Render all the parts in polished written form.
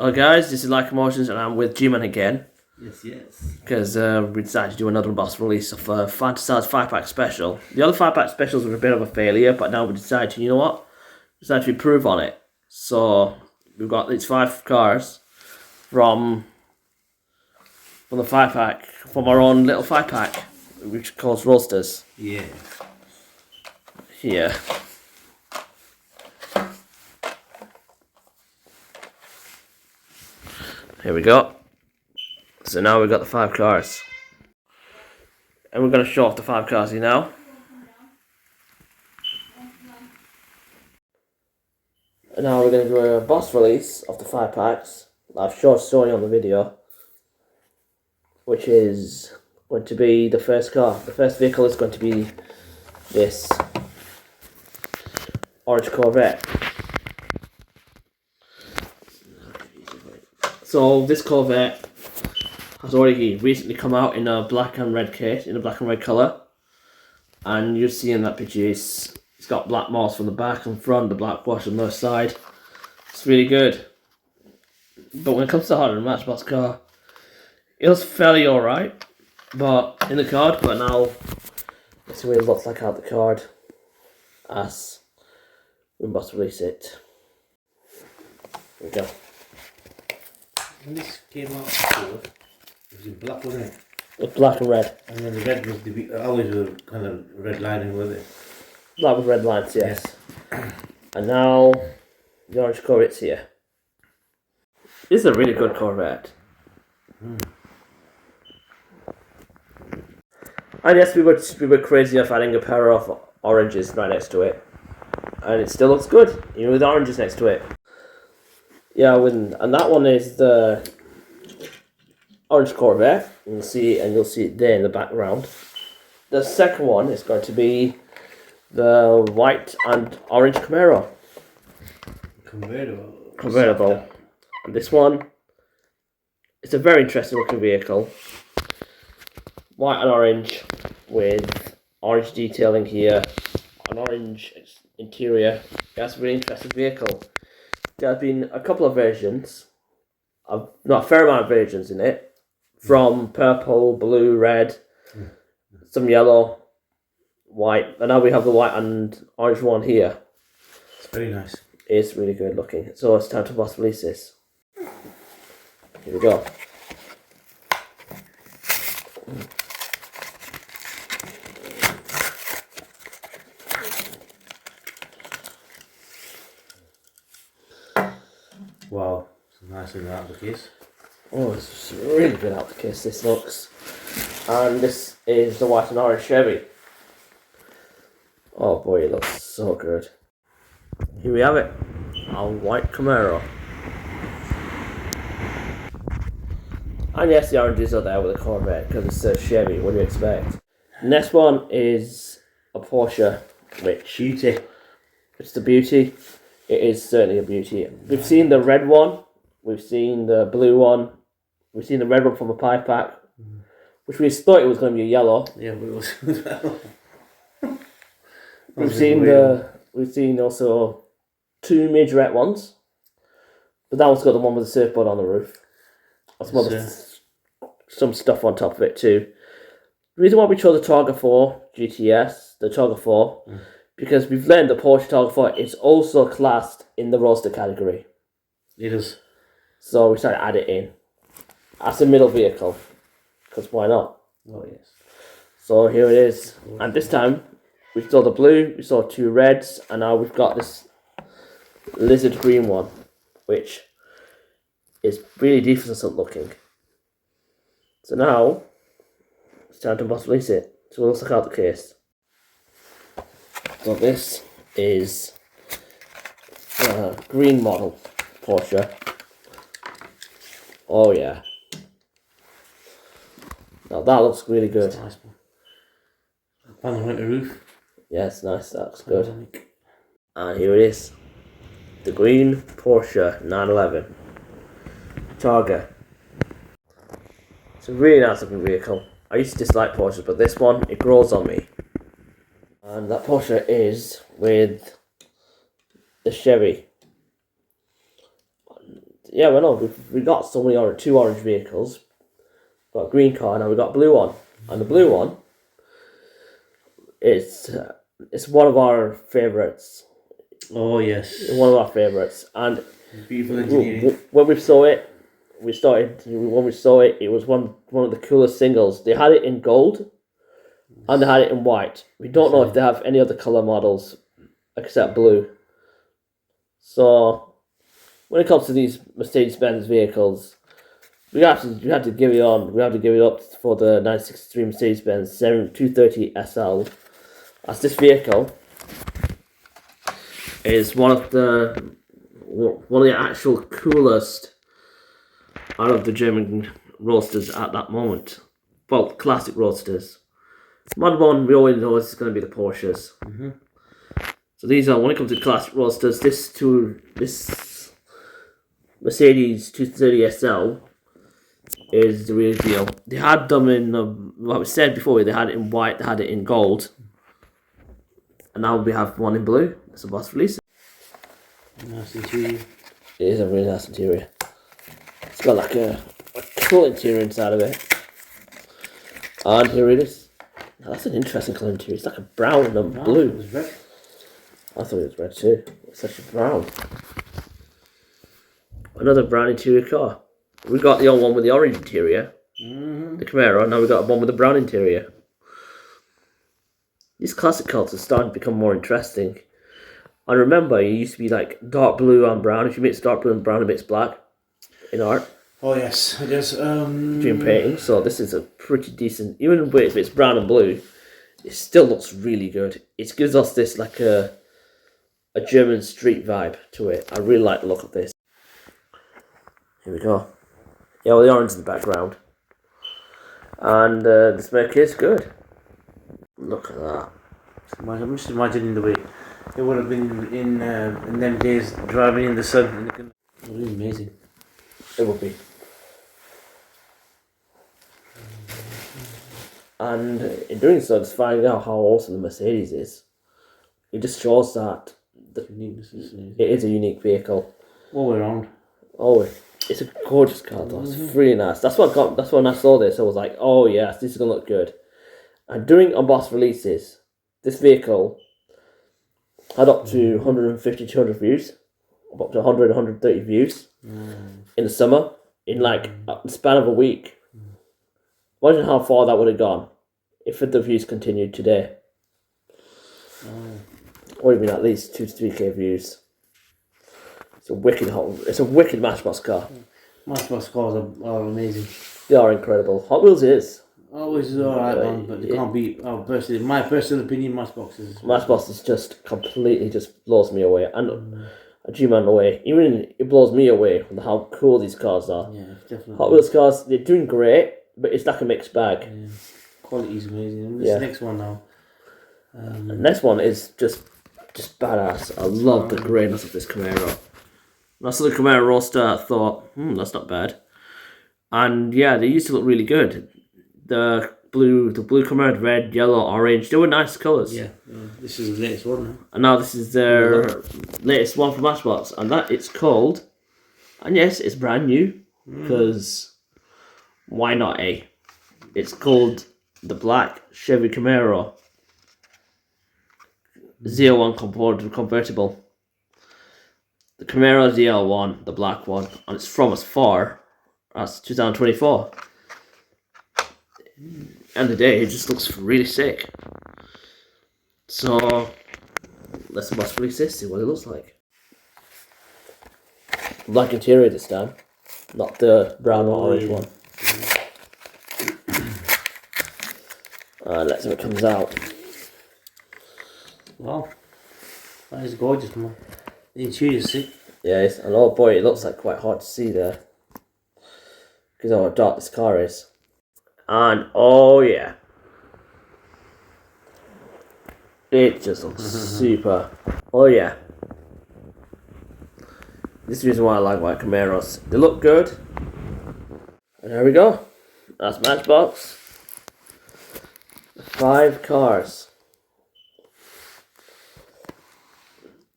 Hello guys, this is Lycanmotions and I'm with G-Man again. Yes. Because we decided to do another unboxing release of Fantasized 5-pack special. The other 5-pack specials were a bit of a failure, but now we decided to, you know what? We decided to improve on it. So we've got these 5 cars from the 5-pack, from our own little 5-pack, which calls Roadsters. Yeah. Here. Here we go. So now we've got the 5 cars. And we're going to show off the 5 cars here now. And now we're going to do a boss release of the 5 packs. I've showed Sony on the video. Which is going to be the first car. The first vehicle is going to be this orange Corvette. So this Corvette has already recently come out in a black and red case, in a black and red colour. And you'll see in that picture it's got black moss from the back and front, the black wash on the other side. It's really good. But when it comes to the Matchbox car, it was fairly alright, but in the card, but now let's see what it looks like out the card as we must release it. Here we go. When this came out before, it was in black, wasn't it? It was black and red. And then the red was always a kind of red lining with it. Black with red lines, yes. And now the orange Corvette's here. This is a really good Corvette. And yes, we were crazy of adding a pair of oranges right next to it. And it still looks good, even with oranges next to it. Yeah, and that one is the orange Corvette. You'll see it there in the background. The second one is going to be the white and orange Camaro. Convertible. And this one, it's a very interesting looking vehicle. White and orange with orange detailing here, an orange interior. That's a really interesting vehicle. There have been a couple of versions, not a fair amount of versions in it, from purple, blue, red, some yellow, white, and now we have the white and orange one here. It's very nice. It's really good looking. So it's time to boss release this. Here we go. Wow, it's nice in out of the case. Oh, it's really good out the case, this looks. And this is the white and orange Chevy. Oh boy, it looks so good. Here we have it, our white Camaro. And yes, the oranges are there with the Corvette because it's a Chevy, what do you expect? Next one is a Porsche, which Beauty. It's the beauty. It is certainly a beauty. We've seen the red one, we've seen the blue one, we've seen the red one from a 5-pack, which we thought it was going to be a yellow. Yeah, but it was. We've seen also 2 majorette ones, but that one's got the one with the surfboard on the roof. Some stuff on top of it too. The reason why we chose the Targa 4 GTS, the Targa 4, because we've learned that Porsche Targa 4 is also classed in the Roadster category. It is. So we decided to add it in as a middle vehicle, because why not? Oh yes. So here it is, and this time we saw the blue, we saw 2 reds, and now we've got this lizard green one, which is really decent looking. So now it's time to boss release it. So let's look out the case. So this is the green model Porsche. Oh yeah. Now that looks really good. Nice one. Panoramic roof. Yeah, it's nice, that looks good. And here it is. The green Porsche 911 Targa. It's a really nice looking vehicle. I used to dislike Porsches, but this one, it grows on me. And that Porsche is with the Chevy. yeah, well, no, we got so many two orange vehicles. Got a green car, now we got a blue one, and the blue one it's one of our favourites. Oh yes, One of our favourites, and beautiful engineering. when we saw it, it was one of the coolest singles. They had it in gold, and they had it in white. We don't know if they have any other colour models except blue. So when it comes to these Mercedes-Benz vehicles, we have to give it up for the 1963 Mercedes-Benz 230 SL. As this vehicle is one of the actual coolest out of the German roadsters at that moment. Well, classic roadsters. Modern one, we always know is going to be the Porsches. So these are, when it comes to classic roadsters, this Mercedes 230 SL is the real deal. They had them in, what we said before, they had it in white, they had it in gold. And now we have one in blue. It's a boss release. Nice interior. It is a really nice interior. It's got like a cool interior inside of it. And here it is. Now that's an interesting colour interior. It's like a brown and blue. It was red. I thought it was red too. It's such a brown. Another brown interior car. We got the old one with the orange interior, the Camaro. Now we got one with a brown interior. These classic cars are starting to become more interesting. And remember, it used to be like dark blue and brown. If you mix dark blue and brown, it makes black in art. Oh yes, it is. During painting. So this is a pretty decent. Even if it's brown and blue, it still looks really good. It gives us this like a German street vibe to it. I really like the look of this. Here we go. Yeah, well, the orange in the background. And the smoke is good. Look at that. I'm just imagining the way it would have been in them days, driving in the sun. It would be amazing. It would be. And in doing so, just finding out how awesome the Mercedes is, it just shows that it is a unique vehicle. All the way around. Oh, it's a gorgeous car though. It's really nice. That's when I saw this, I was like, oh yes, this is gonna look good. And during unbossed releases, this vehicle had up to 150, 200 views, up to 100, 130 views in the summer, in like a span of a week. Imagine how far that would have gone if the views continued today. Or even at least 2 to 3k views. It's a wicked Matchbox car. Matchbox cars are amazing. They are incredible. Hot Wheels is. Always is alright, man, but they can't beat my personal opinion. Matchbox is just completely just blows me away, and a G-Man away. Even it blows me away from how cool these cars are. Yeah, definitely. Hot Wheels cars, they're doing great, but it's like a mixed bag. Yeah. Quality is amazing. And this next one now. The next one is just badass. I love the greyness of this Camaro. When I saw the Camaro Roadster, I thought, that's not bad. And yeah, they used to look really good. The blue Camaro, red, yellow, orange, they were nice colours. Yeah, this is the latest one now. And now this is their latest one from Matchbox, and that it's called, and yes, it's brand new, because why not, eh? It's called the Black Chevy Camaro Z01 Convertible. The Camaro ZL1, the black one, and it's from as far as 2024. End of the day, it just looks really sick. So let's release this, see what it looks like. Black interior this time, not the brown or orange one. Let's see what comes out. Wow, that is gorgeous, man. The interior is sick. Yes, and oh boy, it looks like quite hard to see there because of how dark this car is. And oh yeah, it just looks super. Oh yeah, this is the reason why I like white Camaros. They look good. And there we go. That's Matchbox. 5 cars.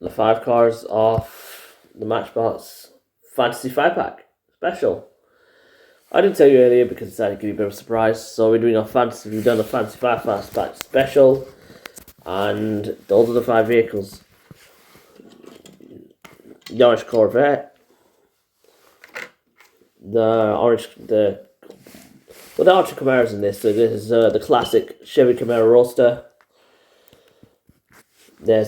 The 5 cars off the Matchbox Fantasy 5-pack special. I didn't tell you earlier because I decided to give you a bit of a surprise. So we've done a Fantasy 5-pack special, and those are the 5 vehicles. The orange Corvette, the orange Camaros in this. So this is the classic Chevy Camaro Roadster. There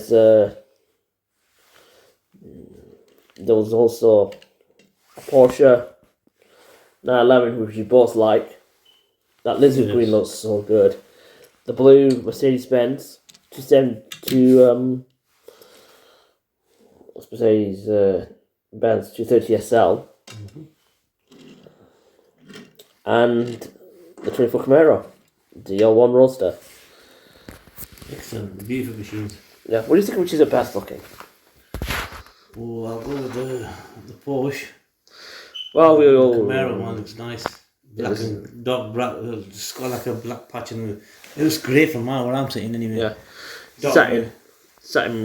was also a Porsche 911, which you both like. That lizard green looks so good. The blue Mercedes Benz 272 Mercedes Benz 230 SL, and the 24 Camaro, the L1 Roadster. Excellent, beautiful machines. Yeah, what do you think which is the best looking? Oh, I'll go with the Porsche. Well, we all. The Camaro one looks nice. Black and dark black. It's got like a black patch in it. It looks great from where I'm sitting anyway. Yeah. Dark, Satin,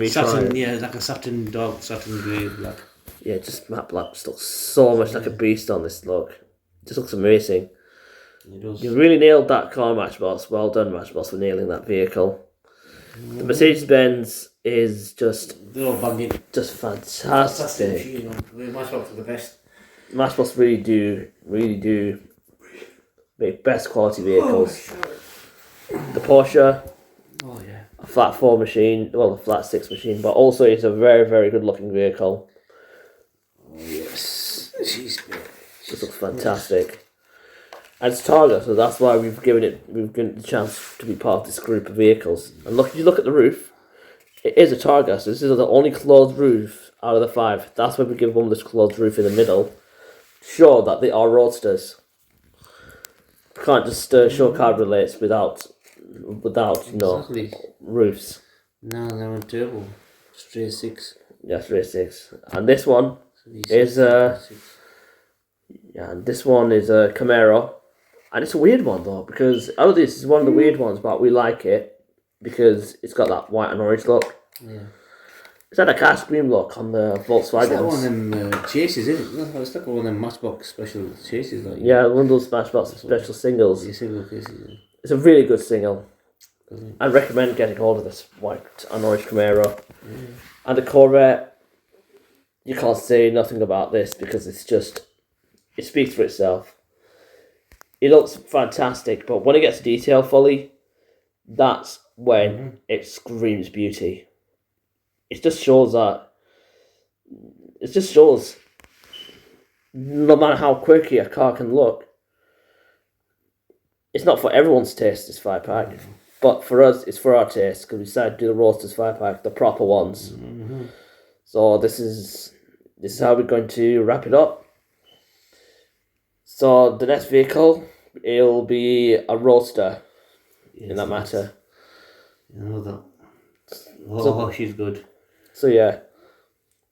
yeah, like a satin dark, satin grey, black. Yeah, just matte black just looks so much like a beast on this look. It just looks amazing. It does. You really nailed that car, Matchbox. Well done, Matchbox, for nailing that vehicle. The Mercedes Benz is they're all banging. just fantastic. Matchbox are the best. Matchbox really do make best quality vehicles. The Porsche, Oh yeah. a flat 4 machine, well, a flat 6 machine, but also it's a very, very good looking vehicle. Oh yes. She's great. It looks fantastic. And it's Targa, so that's why we've given it the chance to be part of this group of vehicles. And look, if you look at the roof, it is a Targa, so this is the only closed roof out of the 5. That's why we give one this closed roof in the middle. Show that they are roadsters. You can't just show cabriolets without Exactly. roofs. No, they're on turbo. Straight 6. Yeah, 3.6. And this one is and this one is a Camaro. And it's a weird one though, because out of this is one of the weird ones, but we like it because it's got that white and orange look. Yeah. It's had a cast green look on the Volkswagen. It's like one of them chases, isn't it? It's like one of them Matchbox special chases. Like, Yeah, one of those Matchbox special singles. the single cases. Yeah. It's a really good single. Brilliant. I recommend getting hold of this white and orange Camaro. And the Corvette, you can't say nothing about this because it speaks for itself. It looks fantastic, but when it gets to detail fully, that's when it screams beauty. It just shows no matter how quirky a car can look, it's not for everyone's taste, this 5-pack. But for us, it's for our taste, because we decided to do the Roadsters 5-pack, the proper ones. So this is how we're going to wrap it up. So the next vehicle, it'll be a Roadster, in that matter. You know that. Oh, she's good. So yeah.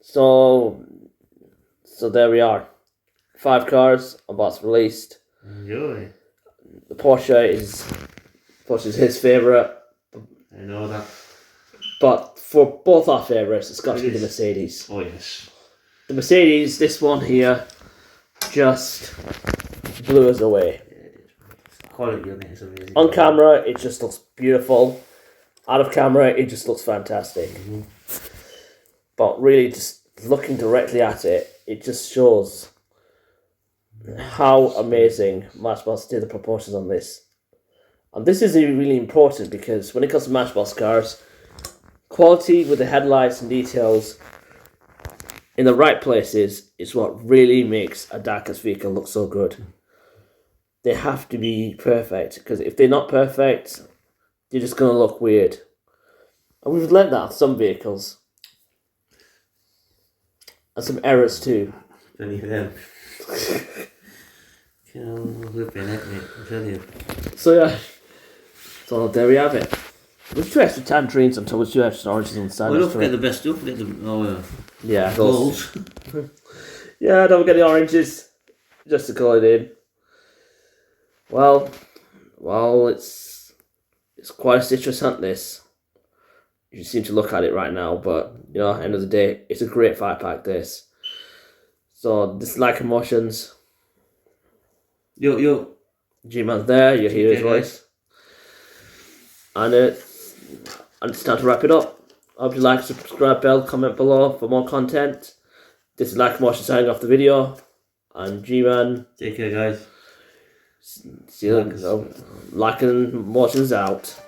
So there we are. 5 cars on what's released. Enjoy. The Porsche is his favourite. I know that. But for both our favourites, it's got to be the Mercedes. Oh yes. The Mercedes, this one here, just blew us away. Quality on it is amazing. On camera, it just looks beautiful. Out of camera, it just looks fantastic. But really, just looking directly at it, it just shows how amazing Matchbox did the proportions on this. And this is really important because when it comes to Matchbox cars, quality with the headlights and details in the right places is what really makes a Diecast vehicle look so good. They have to be perfect, because if they're not perfect, they're just going to look weird. And we've learned that on some vehicles. And some errors too. Plenty of them. You know, whipping it, mate, I tell you. So yeah. So there we have it. With 2 extra tangerines on top, with 2 extra oranges on the side. Well, don't forget the best stuff. Forget the yeah, goals. Yeah, don't forget the oranges. Just to colour it in. Well, it's quite a citrus hunt, this. You seem to look at it right now, but, you know, at the end of the day, it's a great 5-pack, this. So this is Lycanmotions. Yo. G-Man's there, you hear his Okay, voice. And it's time to wrap it up. I hope you like, subscribe, bell, comment below for more content. This is Lycanmotions signing off the video. And G-Man. Take care, guys. See you later. Lycanmotions out.